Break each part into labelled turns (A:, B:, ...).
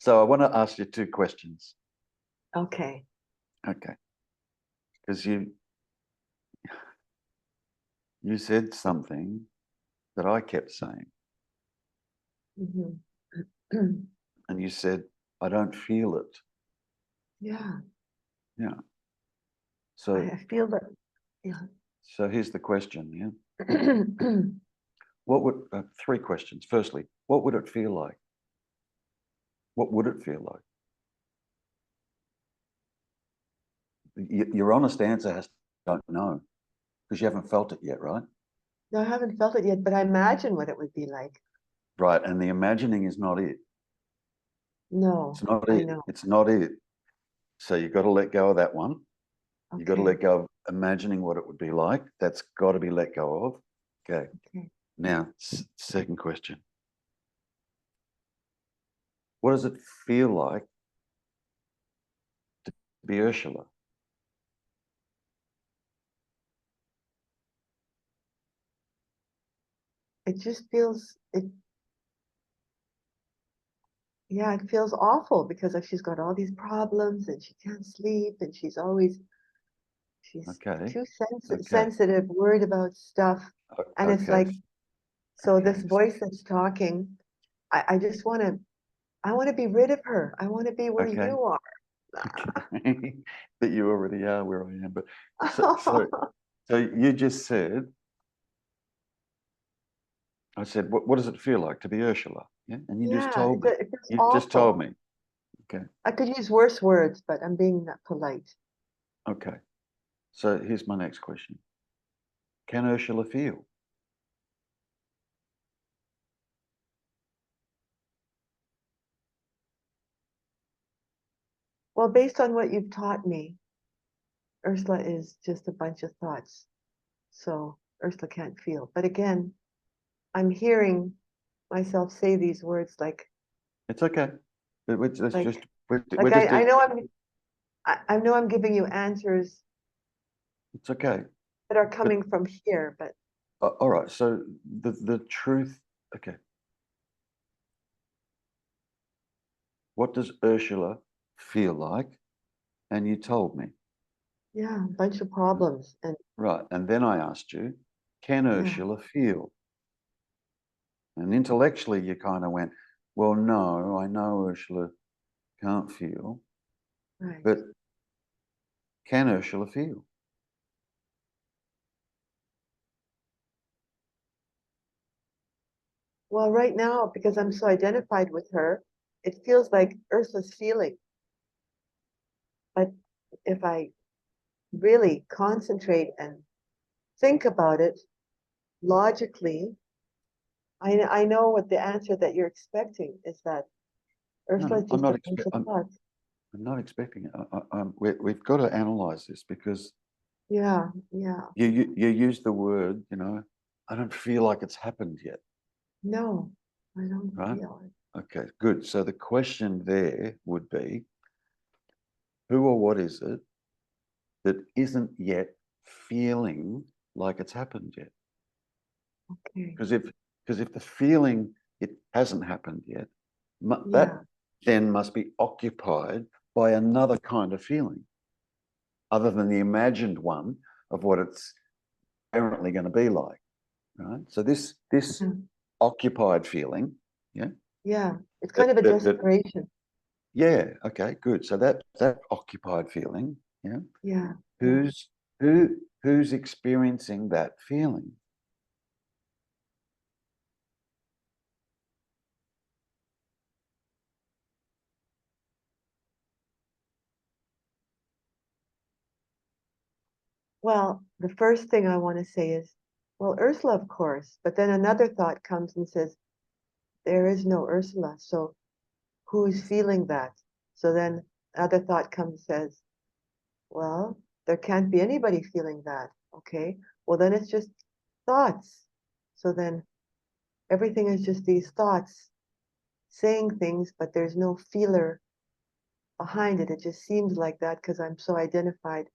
A: So I want to ask you two questions.
B: Okay.
A: Okay. Because you said something that I kept saying.
B: Mm-hmm.
A: And you said, I don't feel it.
B: Yeah.
A: Yeah. So
B: I feel that. Yeah.
A: So here's the question, yeah? What would, three questions. Firstly, what would it feel like? What would it feel like? Your honest answer has to be, I don't know, because you haven't felt it yet, right?
B: No, I haven't felt it yet, but I imagine what it would be like.
A: Right, and the imagining is not it.
B: No,
A: It's not
B: I
A: it.
B: know.
A: It's not it. So you've got to let go of that one.
B: Okay.
A: You've got to let go of imagining what it would be like. That's got to be let go of. Okay.
B: Okay.
A: Now, second question. What does it feel like to be Ursula?
B: It just feels it. Yeah, it feels awful because she's got all these problems and she can't sleep and she's
A: Okay.
B: too
A: Okay.
B: sensitive, worried about stuff. And it's
A: Okay.
B: like, so
A: Okay.
B: this voice that's talking, I just want to be rid of her. I want to be where
A: Okay.
B: you are.
A: Okay. That you already are where I am. But so you just said, I said, what does it feel like to be Ursula? Yeah. And you just
B: Yeah,
A: told me.
B: it feels
A: You just told
B: awful.
A: me. Okay.
B: I could use worse words, but I'm being that polite.
A: Okay. So here's my next question. Can Ursula feel?
B: Well, based on what you've taught me, Ursula is just a bunch of thoughts. So Ursula can't feel. But again, I'm hearing myself say these words like
A: It's okay. We're just
B: like
A: doing,
B: I know I'm giving you answers
A: it's okay.
B: that are
A: But
B: coming from here, but
A: all right. So the truth, okay. What does Ursula feel like? And you told me.
B: yeah, a bunch of problems. And
A: Right. And then I asked you, can
B: yeah,
A: Ursula feel? And intellectually, you kind of went, well, no, I know Ursula can't feel,
B: right.
A: but can Ursula feel?
B: Well, right now, because I'm so identified with her, it feels like Ursula's feeling. But if I really concentrate and think about it logically, I know what the answer that you're expecting is that
A: No,
B: Ursula
A: no,
B: is just a bunch of thoughts.
A: I'm not expecting it. We've got to analyze this because
B: Yeah, yeah.
A: you use the word, I don't feel like it's happened yet,
B: No, I don't
A: right?
B: feel it.
A: Okay, good. So the question there would be, who or what is it that isn't yet feeling like it's happened yet?
B: Okay.
A: Because if the feeling it hasn't happened yet,
B: Yeah,
A: that then must be occupied by another kind of feeling, other than the imagined one of what it's apparently going to be like, right? So this
B: yeah,
A: occupied feeling, yeah,
B: yeah. It's kind of a desperation.
A: yeah, okay, good. So that occupied feeling, yeah,
B: Yeah, yeah.
A: who's who's experiencing that feeling?
B: Well, the first thing I want to say is, well, Ursula, of course. But then another thought comes and says, there is no Ursula. So who's feeling that? So then another thought comes and says, well, there can't be anybody feeling that. Okay. Well, then it's just thoughts. So then everything is just these thoughts saying things, but there's no feeler behind it. It just seems like that because I'm so identified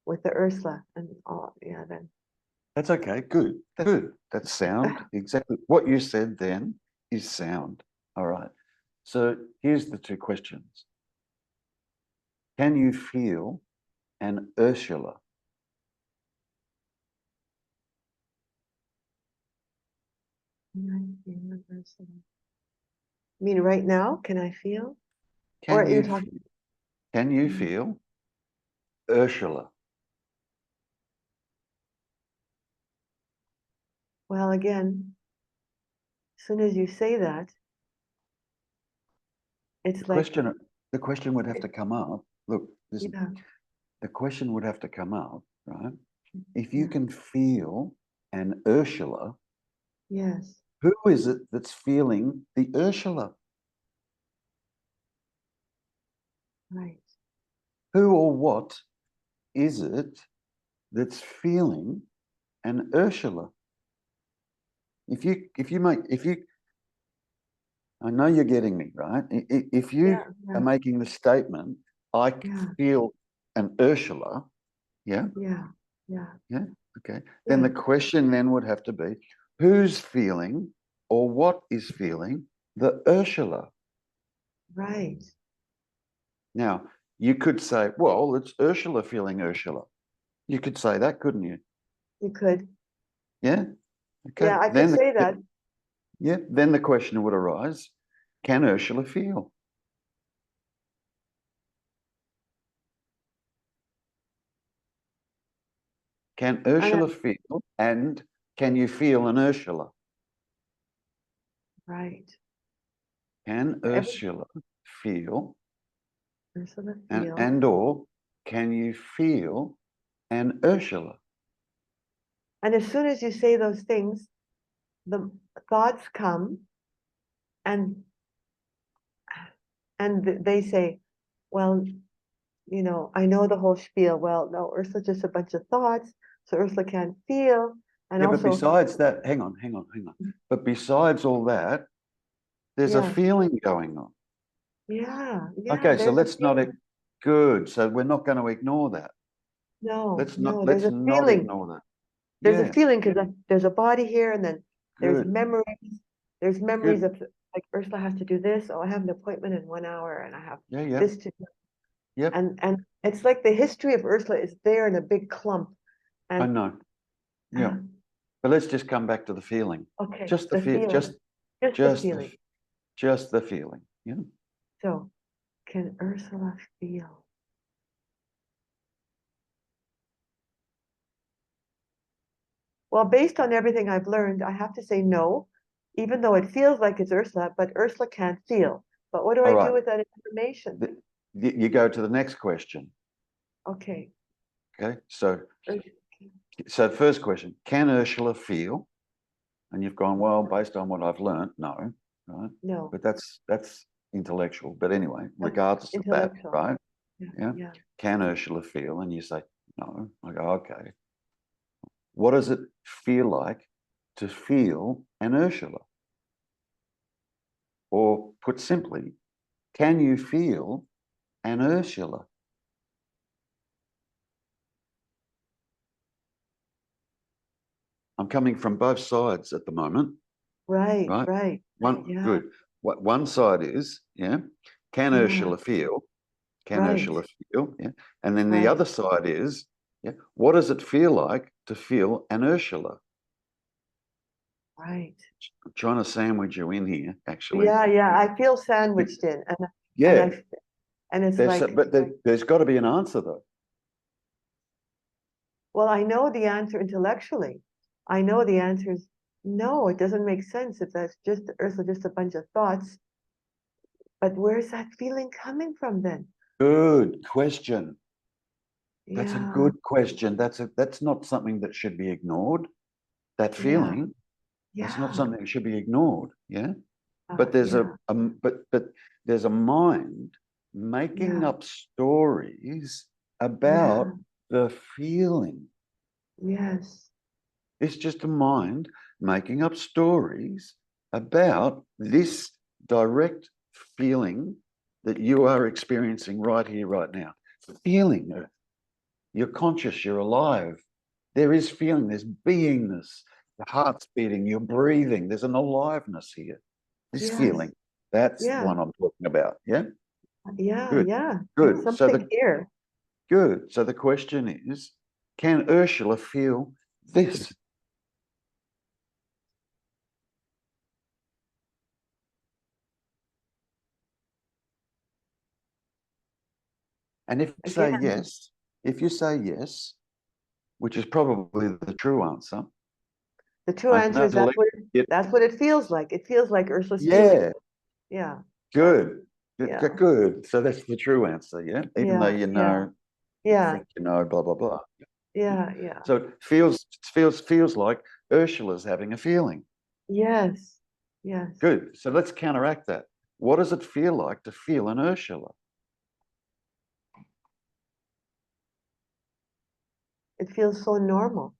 B: with the Ursula. And oh, yeah, then.
A: That's okay, good, good. That's sound. Exactly what you said then is sound. All right. So here's the two questions. Can you feel an Ursula?
B: Can I feel an Ursula? You mean right now? Can I feel? Or
A: Can
B: you're
A: you,
B: talking?
A: can you
B: Mm.
A: feel Ursula?
B: Well, again, as soon as you say that, it's like,
A: The question would have to come up. Look, listen,
B: yeah,
A: the question would have to come up, right? If you
B: yeah,
A: can feel an Ursula,
B: yes,
A: who is it that's feeling the Ursula?
B: right.
A: Who or what is it that's feeling an Ursula? I know you're getting me, right? If you
B: Yeah,
A: are
B: yeah,
A: making the statement, I
B: yeah,
A: feel an Ursula, yeah,
B: yeah, yeah,
A: yeah, okay. Then
B: yeah,
A: the question then would have to be, who's feeling or what is feeling the Ursula?
B: right.
A: Now, you could say, well, it's Ursula feeling Ursula. You could say that, couldn't you?
B: You could.
A: Yeah. Okay.
B: Yeah, I could say that.
A: Then the question would arise: can Ursula feel? Can
B: And
A: Ursula feel? And can you feel an Ursula?
B: right.
A: Can
B: Every
A: Ursula feel?
B: Ursula
A: And
B: feel.
A: and or can you feel an Ursula?
B: And as soon as you say those things, the thoughts come and they say, well, I know the whole spiel. Well, no, Ursula's just a bunch of thoughts, so Ursula can't feel. And
A: Yeah, but
B: also,
A: besides that, hang on. But besides all that, there's a
B: yes,
A: feeling going on.
B: yeah, yeah,
A: Okay, so
B: there's a
A: let's not.
B: feeling.
A: Good. So we're not going to ignore that.
B: No,
A: Let's not.
B: no, there's
A: Let's
B: a
A: not
B: feeling.
A: ignore that.
B: There's a
A: Yeah.
B: feeling because there's a body here, and then there's
A: Good.
B: memories. There's memories
A: Good.
B: of like Ursula has to do this. Oh, I have an appointment in 1 hour, and I have
A: Yeah. Yeah.
B: this to do.
A: Yep.
B: And it's like the history of Ursula is there in a big clump.
A: I
B: And
A: know. Yeah.
B: uh,
A: But let's just come back to the feeling.
B: okay,
A: Just the
B: the
A: feel.
B: feeling, just the
A: Just the
B: feeling.
A: just the feeling. Yeah.
B: So, can Ursula feel? Well, based on everything I've learned, I have to say no, even though it feels like it's Ursula, but Ursula can't feel. But what do
A: All
B: I do
A: right.
B: with that information?
A: You go to the next question.
B: Okay.
A: Okay. So
B: Ur-
A: first question: can Ursula feel? And you've gone, well, based on what I've learned, no, right?
B: No,
A: But that's intellectual. But anyway,
B: that's
A: regardless of that,
B: intellectual.
A: right?
B: Yeah,
A: Yeah.
B: yeah.
A: Can Ursula feel? And you say, no. I go, okay. What does it feel like to feel an Ursula? Or put simply, can you feel an Ursula? I'm coming from both sides at the moment,
B: Right,
A: right?
B: right.
A: One
B: Yeah,
A: good. What one side is, yeah, can
B: yeah.
A: Ursula feel? Can
B: Right,
A: Ursula feel? Yeah. And then the
B: right,
A: other side is, yeah, what does it feel like to feel an Ursula?
B: right.
A: I'm trying to sandwich you in here, actually.
B: Yeah, yeah. I feel sandwiched in, and
A: Yeah,
B: I and it's like,
A: there's got to be an answer though.
B: well, I know the answer intellectually. I know the answer is no. It doesn't make sense if that's just Ursula, just a bunch of thoughts. But where's that feeling coming from then?
A: Good question. That's a
B: Yeah,
A: good question. That's not something that should be ignored. That
B: yeah,
A: feeling, that's not
B: yeah,
A: something that should be ignored. Yeah. But
B: yeah,
A: but there's a mind making
B: yeah,
A: up stories
B: yeah,
A: about the feeling.
B: yes,
A: It's just a mind making up stories about this direct feeling that you are experiencing right here, right now. Feeling it. You're conscious, you're alive. There is feeling, there's beingness. The heart's beating, you're breathing. There's an aliveness here. This
B: yes,
A: feeling That's the
B: Yeah.
A: one I'm talking about. Yeah.
B: Yeah.
A: Good.
B: Yeah. There's
A: Good. So
B: something here.
A: good. So the question is, can Ursula feel this? And
B: Again,
A: if you say yes, which is probably the true answer,
B: the true
A: I
B: answer
A: know
B: is
A: to
B: that's what it feels like. It feels like Ursula's feeling.
A: yeah,
B: Yeah.
A: good.
B: Yeah.
A: Good. So that's the true answer, yeah? Even though
B: Yeah.
A: you
B: Yeah.
A: know, you
B: Yeah.
A: think you know, blah, blah, blah.
B: Yeah. Yeah.
A: So it feels like Ursula's having a feeling.
B: Yes. Yes.
A: Good. So let's counteract that. What does it feel like to feel an Ursula?
B: It feels so normal.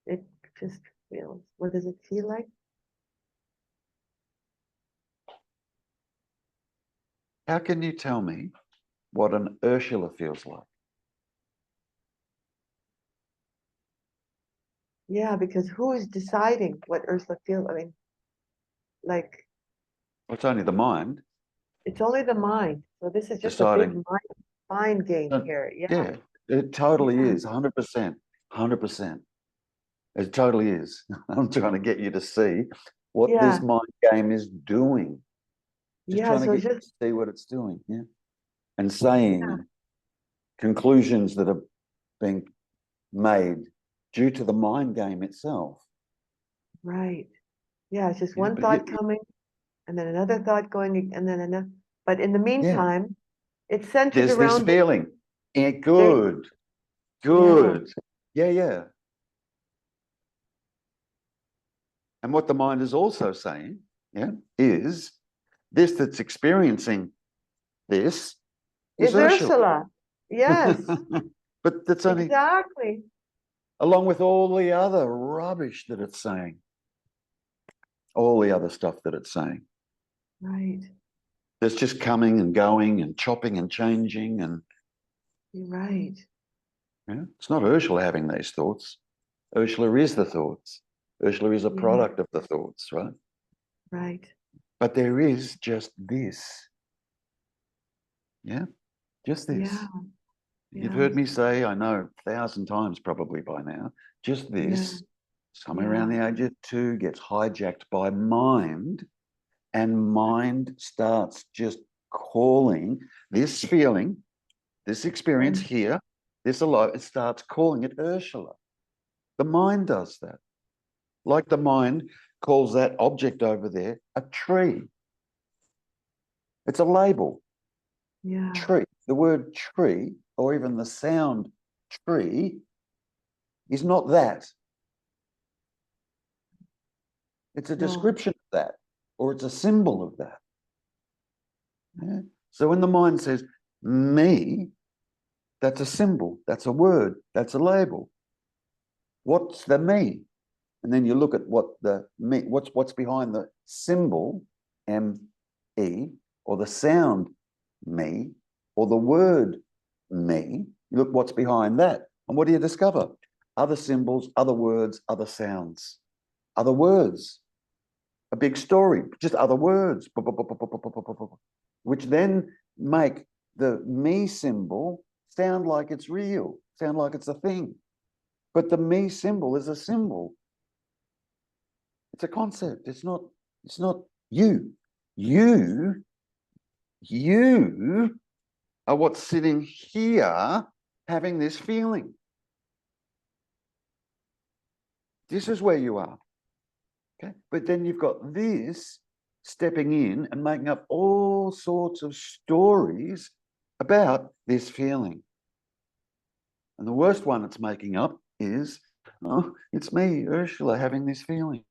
B: It just feels, what does it feel like?
A: How can you tell me what an Ursula feels like?
B: Yeah, because who is deciding what Ursula feels? I mean, like,
A: Well, it's only the mind
B: it's only the mind. So this is just a big
A: deciding.
B: mind game
A: Uh,
B: here. Yeah.
A: Yeah, it totally
B: Yeah.
A: is. 100%. 100%. It totally is. I'm trying to get you to see what this
B: Yeah.
A: mind game is doing. Just
B: Yeah.
A: trying to
B: So
A: get you
B: just,
A: to see what it's doing. Yeah. And
B: yeah.
A: saying conclusions that are being made due to the mind game itself.
B: Right. Yeah. It's just
A: Yeah.
B: one thought coming and then another thought going and then another. But in the
A: Yeah.
B: meantime, it's centered
A: There's this
B: around it.
A: feeling. Yeah,
B: There,
A: good.
B: yeah.
A: Good. Yeah, yeah. And what the mind is also saying, yeah, is this that's experiencing this is
B: Is
A: Ursula.
B: Ursula. Yes.
A: But that's only
B: Exactly.
A: along with all the other rubbish that it's saying, all the other stuff that it's saying.
B: Right.
A: That's just coming and going and chopping and changing. And
B: You're right.
A: yeah, it's not Ursula having these thoughts. Ursula is the thoughts. Ursula is a
B: Yeah.
A: product of the thoughts, right?
B: Right.
A: But there is just this. Yeah, just
B: Yeah.
A: this. You've
B: Yeah.
A: heard me say, I know, 1,000 times probably by now, just
B: Yeah.
A: this, somewhere
B: Yeah.
A: around the age of 2, gets hijacked by mind, and mind starts just calling this feeling, this experience
B: Right.
A: here, this alive, it starts calling it Ursula. The mind does that. Like the mind calls that object over there a tree. It's a label,
B: Yeah.
A: tree. The word tree, or even the sound tree, is not that. It's a
B: No.
A: description of that, or it's a symbol of that. Yeah? So when the mind says me, that's a symbol, that's a word, that's a label. What's the me? And then you look at what the me, what's behind the symbol, M-E, or the sound me, or the word me. You look what's behind that. And what do you discover? Other symbols, other words, other sounds, other words. A big story, just other words, which then make the me symbol sound like it's real, sound like it's a thing. But the me symbol is a symbol. It's a concept. It's not you. You are what's sitting here having this feeling. This is where you are. Okay. But then you've got this stepping in and making up all sorts of stories about this feeling. And the worst one it's making up is, oh, it's me, Ursula, having this feeling.